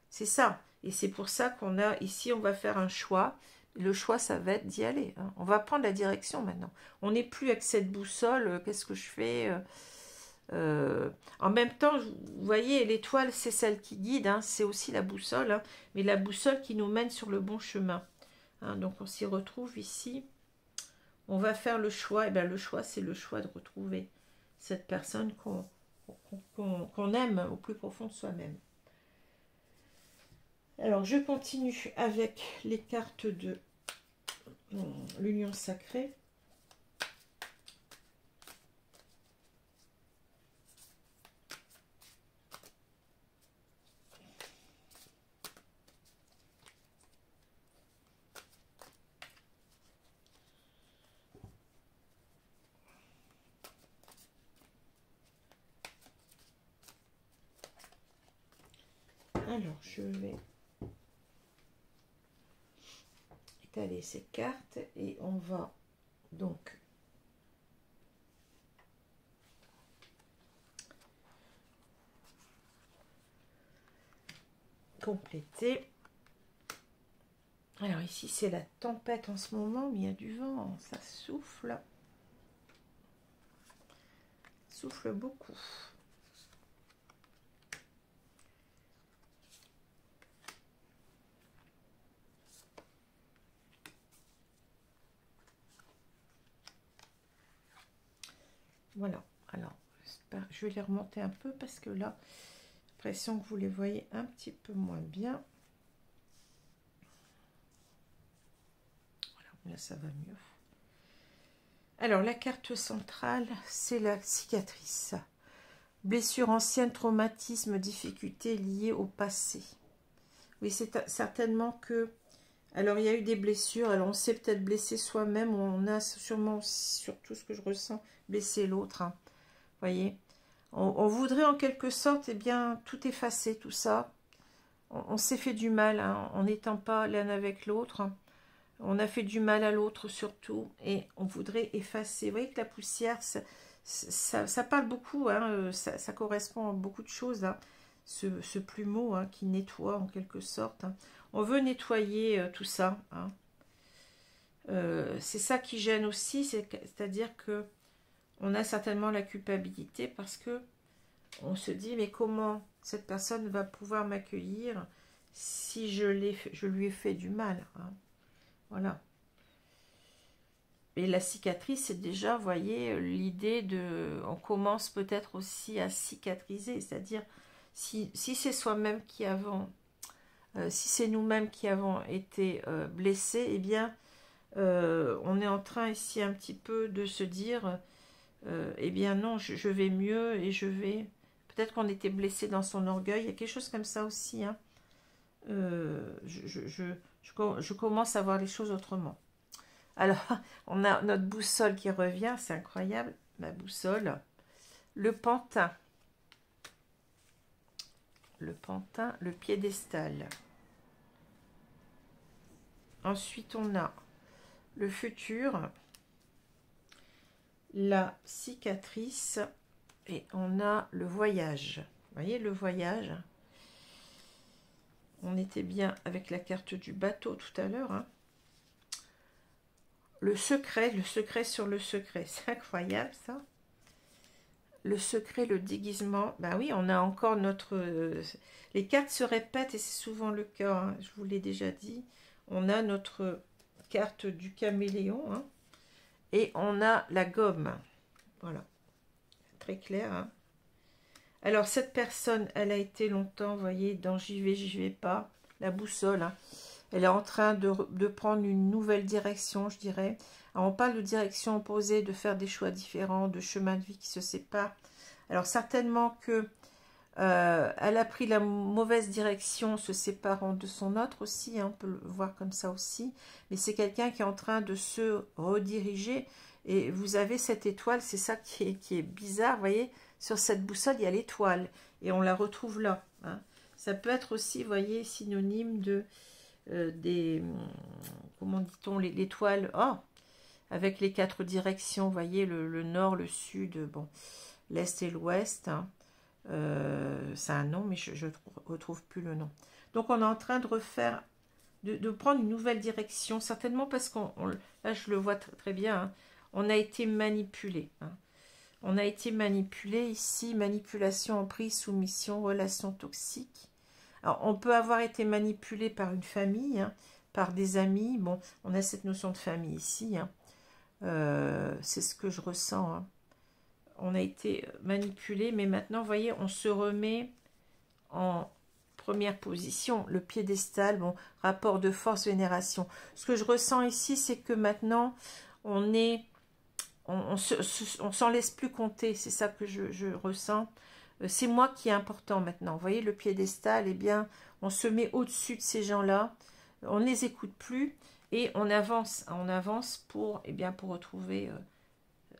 C'est ça. Et c'est pour ça qu'on a, ici, on va faire un choix. Le choix, ça va être d'y aller. Hein. On va prendre la direction maintenant. On n'est plus avec cette boussole, qu'est-ce que je fais en même temps, vous voyez, l'étoile, c'est celle qui guide, hein, c'est aussi la boussole, hein, mais la boussole qui nous mène sur le bon chemin. Hein, donc, on s'y retrouve ici. On va faire le choix. Et bien, le choix, c'est le choix de retrouver cette personne qu'on aime au plus profond de soi-même. Alors, je continue avec les cartes de l'union sacrée. Alors, je vais étaler ces cartes et on va donc compléter. Alors ici, c'est la tempête en ce moment, mais il y a du vent, ça souffle. Souffle beaucoup. Voilà, alors je vais les remonter un peu parce que là, j'ai l'impression que vous les voyez un petit peu moins bien. Voilà, là ça va mieux. Alors la carte centrale, c'est la cicatrice. Blessure ancienne, traumatisme, difficultés liées au passé. Oui, c'est certainement que... Alors, il y a eu des blessures. Alors, on s'est peut-être blessé soi-même. On a sûrement, surtout ce que je ressens, blessé l'autre. Hein. Vous voyez, on voudrait en quelque sorte, eh bien, tout effacer, tout ça. On s'est fait du mal hein, en n'étant pas l'un avec l'autre. On a fait du mal à l'autre surtout. Et on voudrait effacer. Vous voyez que la poussière, ça parle beaucoup. Hein, ça correspond à beaucoup de choses. Hein, ce plumeau hein, qui nettoie en quelque sorte. Hein. On veut nettoyer tout ça. Hein. C'est ça qui gêne aussi, c'est-à-dire que on a certainement la culpabilité parce que on se dit mais comment cette personne va pouvoir m'accueillir si je lui ai fait du mal. Hein. Voilà. Et la cicatrice, c'est déjà, vous voyez, l'idée de... On commence peut-être aussi à cicatriser, c'est-à-dire si c'est soi-même qui avons... si c'est nous-mêmes qui avons été blessés, eh bien, on est en train ici un petit peu de se dire, eh bien non, je vais mieux et je vais... Peut-être qu'on était blessé dans son orgueil, il y a quelque chose comme ça aussi. Hein. Je commence à voir les choses autrement. Alors, on a notre boussole qui revient, c'est incroyable, ma boussole. Le pantin. Le pantin, le piédestal. Ensuite, on a le futur, la cicatrice et on a le voyage. Vous voyez le voyage? On était bien avec la carte du bateau tout à l'heure. Hein. Le secret sur le secret. C'est incroyable ça. Le secret, le déguisement. Ben oui, on a encore notre... les cartes se répètent et c'est souvent le cas. Hein, je vous l'ai déjà dit. On a notre carte du caméléon. Hein, et on a la gomme. Voilà. Très clair. Hein. Alors, cette personne, elle a été longtemps, vous voyez, dans j'y vais pas. La boussole. Hein. Elle est en train de prendre une nouvelle direction, je dirais. Alors, on parle de direction opposée, de faire des choix différents, de chemins de vie qui se séparent. Alors, certainement que Elle a pris la mauvaise direction, se séparant de son autre aussi, hein, on peut le voir comme ça aussi. Mais c'est quelqu'un qui est en train de se rediriger. Et vous avez cette étoile, c'est ça qui est bizarre, vous voyez, sur cette boussole, il y a l'étoile. Et on la retrouve là. Hein. Ça peut être aussi, vous voyez, synonyme de comment dit-on, l'étoile, oh, avec les 4 directions, vous voyez, le nord, le sud, bon, l'est et l'ouest. Hein. C'est un nom, mais je ne retrouve plus le nom. Donc on est en train de refaire, de prendre une nouvelle direction, certainement parce qu'on, là je le vois très bien, hein, on a été manipulé. Hein. On a été manipulé ici, manipulation, emprise, soumission, relation toxique. Alors on peut avoir été manipulé par une famille, hein, par des amis. Bon, on a cette notion de famille ici. Hein. C'est ce que je ressens. Hein. On a été manipulé, mais maintenant, vous voyez, on se remet en première position, le piédestal, bon, rapport de force, vénération. Ce que je ressens ici, c'est que maintenant, on s'en laisse plus compter, c'est ça que je ressens. C'est moi qui est important maintenant. Vous voyez, le piédestal, eh bien, on se met au-dessus de ces gens-là, on ne les écoute plus et on avance pour, eh bien, pour retrouver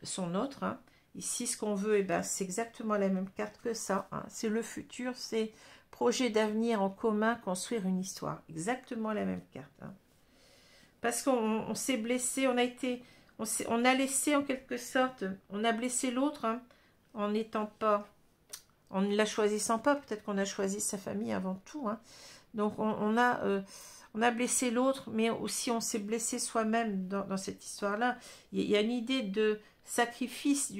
son autre. Hein. Ici, ce qu'on veut, eh ben, c'est exactement la même carte que ça. Hein. C'est le futur, c'est projet d'avenir en commun, construire une histoire. Exactement la même carte. Hein. Parce qu'on s'est blessé, on a laissé en quelque sorte, on a blessé l'autre hein, en n'étant pas, en ne la choisissant pas. Peut-être qu'on a choisi sa famille avant tout. Hein. Donc on a blessé l'autre, mais aussi on s'est blessé soi-même dans cette histoire-là. Il y a une idée de sacrifice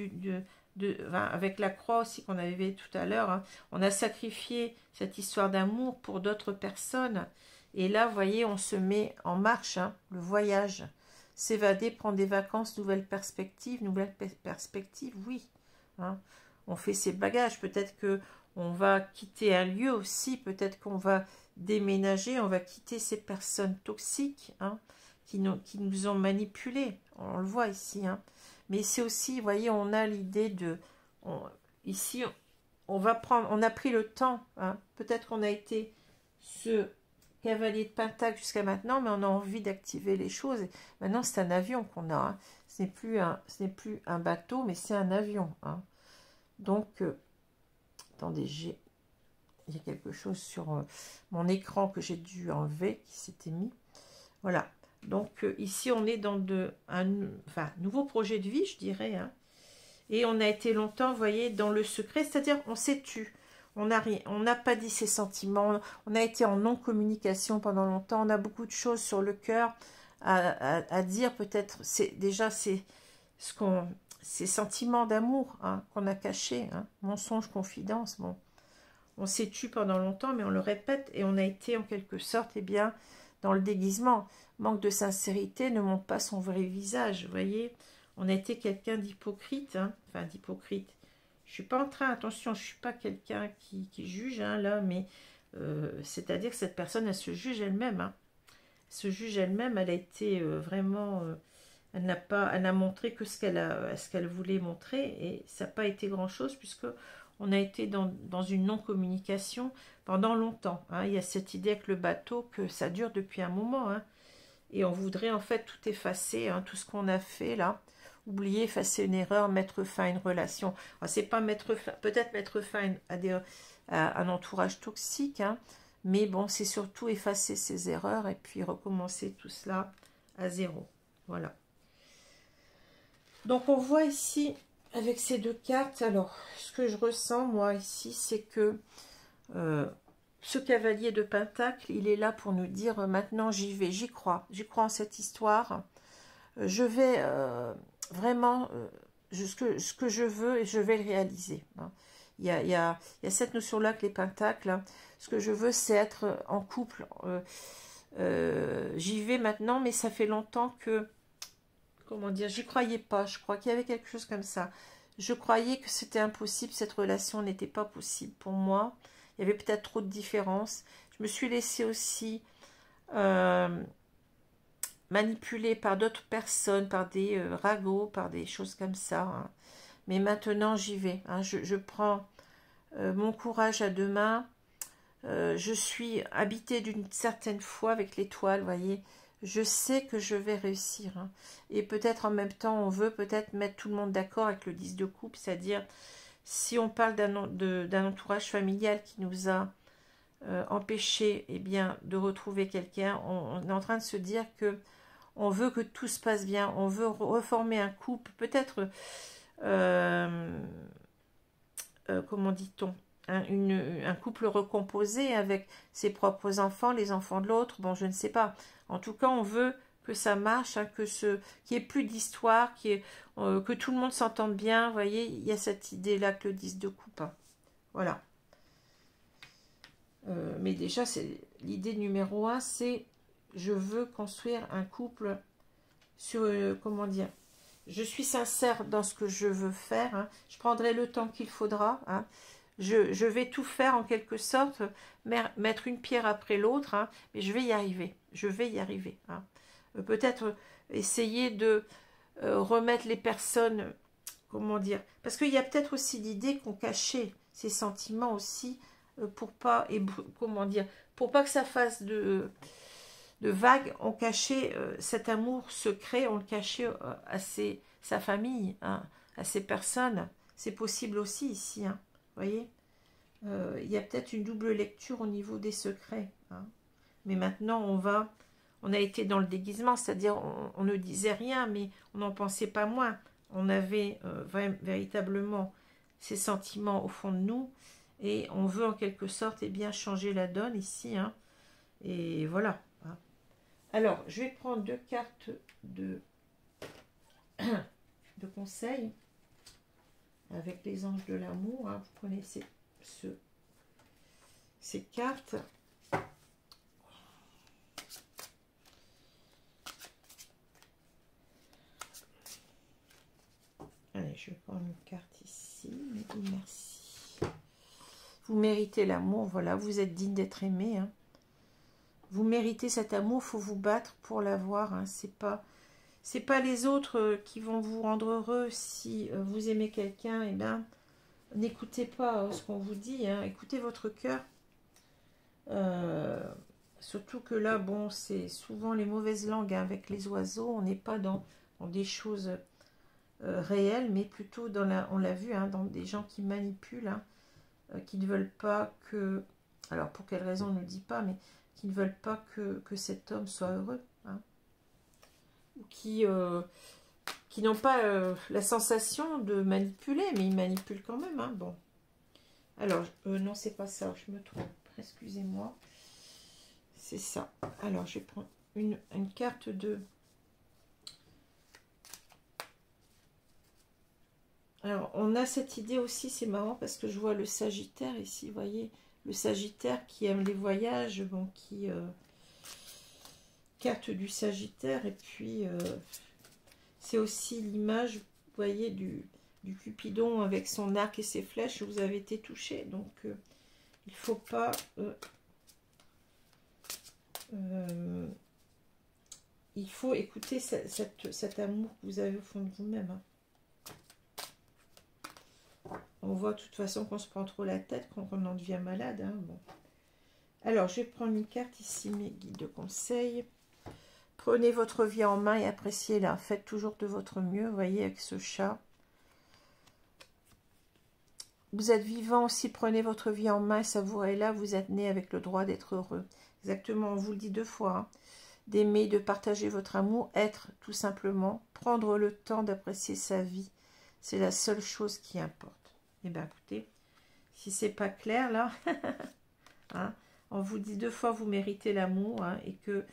enfin, avec la croix aussi qu'on avait vu tout à l'heure. Hein. On a sacrifié cette histoire d'amour pour d'autres personnes. Et là, vous voyez, on se met en marche, hein, le voyage. S'évader, prendre des vacances, nouvelles perspectives, oui. Hein. On fait ses bagages. Peut-être qu'on va quitter un lieu aussi. Peut-être qu'on va déménager. On va quitter ces personnes toxiques hein, qui nous ont manipulés. On le voit ici. Hein. Mais c'est aussi, vous voyez, on a l'idée de... ici, on a pris le temps. Hein. Peut-être qu'on a été ce cavalier de Pentacle jusqu'à maintenant, mais on a envie d'activer les choses. Maintenant, c'est un avion qu'on a. Hein. Ce n'est plus un bateau, mais c'est un avion. Hein. Donc, attendez, il y a quelque chose sur mon écran que j'ai dû enlever, qui s'était mis. Voilà. Donc, ici, on est dans un nouveau projet de vie, je dirais. Hein. Et on a été longtemps, vous voyez, dans le secret, c'est-à-dire on s'est tu. On n'a pas dit ses sentiments. On a été en non-communication pendant longtemps. On a beaucoup de choses sur le cœur à dire. Peut-être, c'est ces sentiments d'amour hein, qu'on a cachés. Hein. Mensonge, confidence, bon. On s'est tu pendant longtemps, mais on le répète. Et on a été en quelque sorte, eh bien, dans le déguisement. Manque de sincérité ne montre pas son vrai visage, vous voyez. On a été quelqu'un d'hypocrite, hein, enfin d'hypocrite. Je suis pas en train, attention, je suis pas quelqu'un qui juge, hein, là, mais c'est-à-dire que cette personne, elle se juge elle-même. Hein. Elle se juge elle-même, elle a été vraiment... elle n'a montré que ce qu'elle voulait montrer, et ça n'a pas été grand-chose, puisque on a été dans une non-communication pendant longtemps. Hein. Il y a cette idée avec le bateau que ça dure depuis un moment, hein. Et on voudrait en fait tout effacer, hein, tout ce qu'on a fait là. Oublier, effacer une erreur, mettre fin à une relation. C'est pas mettre fin, peut-être mettre fin à un entourage toxique, hein, mais bon, c'est surtout effacer ses erreurs et puis recommencer tout cela à zéro. Voilà. Donc on voit ici, avec ces deux cartes, alors, ce que je ressens moi ici, c'est que ce cavalier de Pentacle, il est là pour nous dire maintenant j'y vais, j'y crois en cette histoire, je vais vraiment ce que je veux et je vais le réaliser. Hein. Il y a cette notion-là avec les pentacles. Hein. Ce que je veux, c'est être en couple. J'y vais maintenant, mais ça fait longtemps que, comment dire, j'y croyais pas. Je crois qu'il y avait quelque chose comme ça. Je croyais que c'était impossible, cette relation n'était pas possible pour moi. Il y avait peut-être trop de différences. Je me suis laissée aussi manipuler par d'autres personnes, par des ragots, par des choses comme ça. Hein. Mais maintenant, j'y vais. Hein. Je prends mon courage à deux mains. Je suis habitée d'une certaine foi avec l'étoile, voyez. Je sais que je vais réussir. Hein. Et peut-être en même temps, on veut peut-être mettre tout le monde d'accord avec le 10 de coupe, c'est-à-dire si on parle d'un entourage familial qui nous a empêché de retrouver quelqu'un, on est en train de se dire que on veut que tout se passe bien, on veut reformer un couple, peut-être, comment dit-on, un couple recomposé avec ses propres enfants, les enfants de l'autre, bon, je ne sais pas. En tout cas, on veut que ça marche, hein, qu'il n'y ait plus d'histoire, que tout le monde s'entende bien, vous voyez, il y a cette idée-là que le 10 de coupe. Hein. Voilà. Mais déjà, c'est l'idée numéro 1, c'est je veux construire un couple sur, comment dire, je suis sincère dans ce que je veux faire, hein. Je prendrai le temps qu'il faudra, hein. Je vais tout faire en quelque sorte, mettre une pierre après l'autre, hein, mais je vais y arriver, hein. Peut-être essayer de remettre les personnes, comment dire, parce qu'il y a peut-être aussi l'idée qu'on cachait ces sentiments aussi, pour pas, comment dire, pour pas que ça fasse de vagues, on cachait cet amour secret, on le cachait à sa famille, hein, à ses personnes. C'est possible aussi ici, hein, voyez. Il y a peut-être une double lecture au niveau des secrets. Hein. Mais maintenant, on a été dans le déguisement, c'est-à-dire on ne disait rien, mais on n'en pensait pas moins. On avait véritablement ces sentiments au fond de nous, et on veut en quelque sorte bien changer la donne ici. Hein. Et voilà. Hein. Alors, je vais prendre 2 cartes de conseils avec les anges de l'amour. Hein. Vous connaissez ces cartes. Allez, je vais prendre une carte ici. Merci. Vous méritez l'amour, voilà, vous êtes digne d'être aimé. Hein. Vous méritez cet amour, il faut vous battre pour l'avoir. Hein. C'est pas les autres qui vont vous rendre heureux. Si vous aimez quelqu'un, eh ben, n'écoutez pas ce qu'on vous dit. Hein. Écoutez votre cœur. Surtout que là, bon, c'est souvent les mauvaises langues hein, avec les oiseaux. On n'est pas dans des choses réelles, mais plutôt on l'a vu, hein, dans des gens qui manipulent, hein, qui ne veulent pas que... Alors, pour quelle raison, on ne le dit pas, mais qui ne veulent pas que cet homme soit heureux. Hein. Ou qui n'ont pas la sensation de manipuler, mais ils manipulent quand même. Hein. Bon. Alors, non, c'est pas ça, je me trompe. Excusez-moi. C'est ça. Alors, je vais prendre une carte de... Alors, on a cette idée aussi, c'est marrant, parce que je vois le Sagittaire ici, vous voyez, le Sagittaire qui aime les voyages, bon, qui... carte du Sagittaire, et puis c'est aussi l'image, vous voyez, du Cupidon avec son arc et ses flèches. Vous avez été touché, donc il faut pas il faut écouter cet amour que vous avez au fond de vous-même. Hein. On voit de toute façon qu'on se prend trop la tête quand on en devient malade. Hein. Bon. Alors, je vais prendre une carte ici, mes guides de conseil. Prenez votre vie en main et appréciez-la. Faites toujours de votre mieux, vous voyez, avec ce chat. Vous êtes vivant aussi, prenez votre vie en main et savourez-la. Vous êtes né avec le droit d'être heureux. Exactement, on vous le dit 2 fois. Hein. D'aimer, de partager votre amour, être tout simplement. Prendre le temps d'apprécier sa vie. C'est la seule chose qui importe. Eh bien, écoutez, si c'est pas clair, là, hein, on vous dit 2 fois, vous méritez l'amour, hein, et que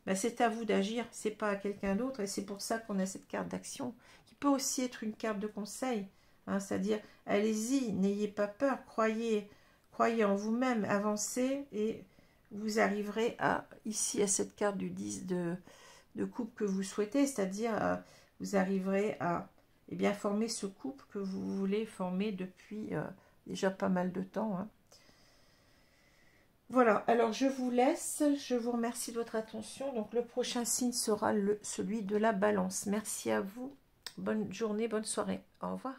ben, c'est à vous d'agir, c'est pas à quelqu'un d'autre, et c'est pour ça qu'on a cette carte d'action, qui peut aussi être une carte de conseil, hein, c'est-à-dire, allez-y, n'ayez pas peur, croyez en vous-même, avancez, et vous arriverez ici, à cette carte du 10 de coupe que vous souhaitez, c'est-à-dire, vous arriverez à bien former ce couple que vous voulez former depuis déjà pas mal de temps. Hein. Voilà, alors je vous laisse, je vous remercie de votre attention. Donc le prochain signe sera celui de la balance. Merci à vous, bonne journée, bonne soirée, au revoir.